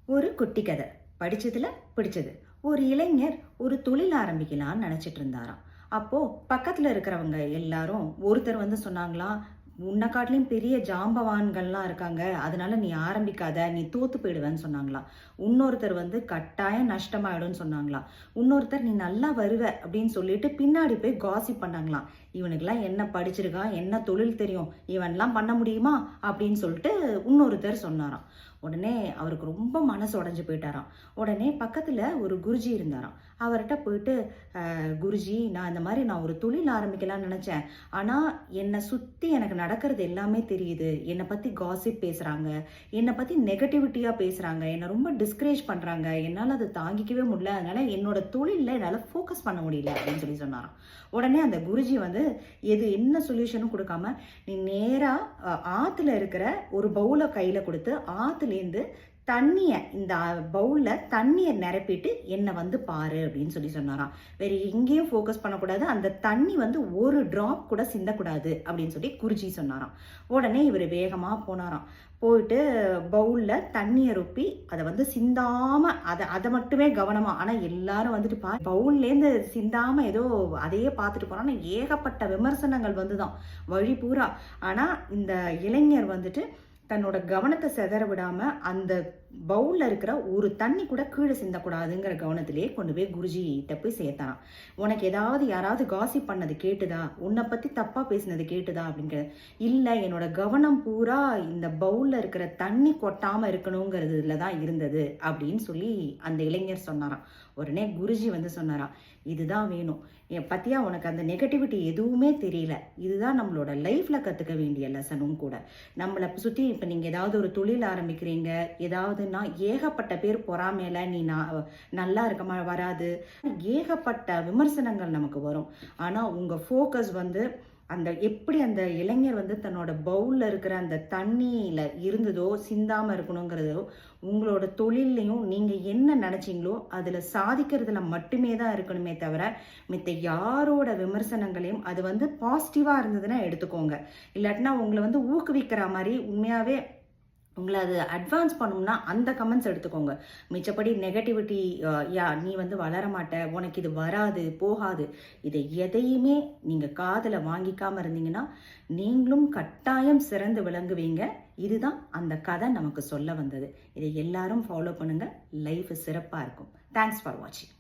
ஒரு குட்டி கதை படிச்சதுல பிடிச்சது. ஒரு இளைஞர் ஒரு தொழில் ஆரம்பிக்கலாம்னு நினைச்சிட்டு இருந்தாராம். அப்போ பக்கத்துல இருக்கிறவங்க எல்லாரும் ஒருத்தர் வந்து சொன்னாங்களாம், உன்னை காட்டிலும் பெரிய ஜாம்பவான்கள்லாம் இருக்காங்க, அதனால நீ ஆரம்பிக்காத, நீ தோத்து போயிடுவேன்னு சொன்னாங்களாம். இன்னொருத்தர் வந்து கட்டாயம் நஷ்டமாயிடும்னு சொன்னாங்களாம். இன்னொருத்தர் நீ நல்லா வருவ அப்படின்னு சொல்லிட்டு பின்னாடி போய் காசிப் பண்ணாங்களாம். இவனுக்கெல்லாம் என்ன படிச்சிருக்கான், என்ன தொழில் தெரியும், இவன்லாம் பண்ண முடியுமா அப்படின்னு சொல்லிட்டு இன்னொருத்தர் சொன்னாராம். உடனே அவருக்கு ரொம்ப மனசு உடஞ்சு போயிட்டாராம். உடனே பக்கத்துல ஒரு குருஜி இருந்தாராம். அவர்கிட்ட போயிட்டு, குருஜி, நான் ஒரு தொழில் ஆரம்பிக்கலாம்னு நினைச்சேன். ஆனா என்னை சுத்தி எனக்கு நடக்கிறது எல்லாமே தெரியுது. என்னை பத்தி காசிப் பேசுறாங்க, என்னை பத்தி நெகட்டிவிட்டியா பேசுறாங்க, என்னை ரொம்ப டிஸ்கரேஜ் பண்றாங்க. என்னால அதை தாங்கிக்கவே முடியல. அதனால என்னோட தொழில என்னால ஃபோக்கஸ் பண்ண முடியல அப்படின்னு சொன்னாராம். உடனே அந்த குருஜி வந்து என்ன சொல்யூஷனும் கொடுக்காம, நீ நேரா ஆத்துல இருக்கிற ஒரு பவுல கையில கொடுத்து ஆத்துலேருந்து தண்ணிய இந்த பவுல்ல தண்ணிய நிரப்பிட்டு என்னை வந்து பாரு அப்படின்னு சொன்னாராம். வேற எங்கேயும் ஃபோக்கஸ் பண்ணக்கூடாது, அந்த தண்ணி வந்து ஒரு டிராப் கூட சிந்தக்கூடாது அப்படின்னு சொல்லி குருஜி சொன்னாராம். உடனே இவர் வேகமா போனாராம். போயிட்டு பவுல்ல தண்ணியை ரொப்பி அதை வந்து சிந்தாம அதை மட்டுமே கவனமா, ஆனா எல்லாரும் வந்துட்டு பவுல்லேருந்து சிந்தாம ஏதோ அதையே பார்த்துட்டு போறான்னு ஏகப்பட்ட விமர்சனங்கள் வந்துதான் வழி பூரா. ஆனா இந்த இளைஞர் வந்துட்டு தன்னோட கவனத்தை செதற விடாம அந்த பவுல்ல இருக்கிற ஒரு தண்ணி கூட கீழே சிந்தக்கூடாதுங்கிற கவனத்திலேயே கொண்டு போய் குருஜி கிட்ட போய் சேர்த்தாராம். உனக்கு யாராவது காசிப் பண்ணது கேட்டுதா, உன்னை பத்தி தப்பா பேசினது கேட்டுதா அப்படிங்கிற. இல்ல, என்னோட கவனம் பூரா இந்த பவுல்ல இருக்கிற தண்ணி கொட்டாம இருக்கணுங்கிறதுல தான் இருந்தது அப்படின்னு சொல்லி அந்த இளைஞர் சொன்னாராம். உடனே குருஜி வந்து சொன்னாராம், இதுதான் வேணும். பத்தியா, உனக்கு அந்த நெகட்டிவிட்டி எதுவுமே தெரியல. இதுதான் நம்மளோட லைஃப்ல கத்துக்க வேண்டிய லெசனும் கூட. நம்மளை சுத்தி இப்ப நீங்க ஏதாவது ஒரு தொழில் ஆரம்பிக்கிறீங்க, ஏதாவதுன்னா ஏகப்பட்ட பேர் பொறாமையில நீ நல்லா இருக்கமா வராது, ஏகப்பட்ட விமர்சனங்கள் நமக்கு வரும். ஆனா உங்க ஃபோக்கஸ் வந்து எப்படி அந்த இளைஞர் வந்து தன்னோட பவுல்ல இருக்கிற அந்த தண்ணியில இருந்ததோ சிந்தாம இருக்கணுங்கிறதோ, உங்களோட தொழிலையும் நீங்க என்ன நினைச்சீங்களோ அதுல சாதிக்கிறதுல மட்டுமே தான் இருக்கணுமே தவிர மித்த யாரோட விமர்சனங்களையும் அது வந்து பாசிட்டிவா இருந்ததுன்னா எடுத்துக்கோங்க. இல்லாட்டினா உங்களை வந்து ஊக்குவிக்கிற மாதிரி உண்மையாவே உங்களை அது அட்வான்ஸ் பண்ணணும்னா அந்த கமெண்ட்ஸ் எடுத்துக்கோங்க. மிச்சப்படி நெகட்டிவிட்டி, நீ வந்து வளர மாட்ட, உனக்கு இது வராது போகாது, இதை எதையுமே நீங்கள் காதில் வாங்கிக்காம இருந்தீங்கன்னா நீங்களும் கட்டாயம் சிறந்து விளங்குவீங்க. இதுதான் அந்த கதை நமக்கு சொல்ல வந்தது. இதை எல்லாரும் ஃபாலோ பண்ணுங்க. லைஃப் சிறப்பாக இருக்கும். தேங்க்ஸ் ஃபார் வாட்சிங்.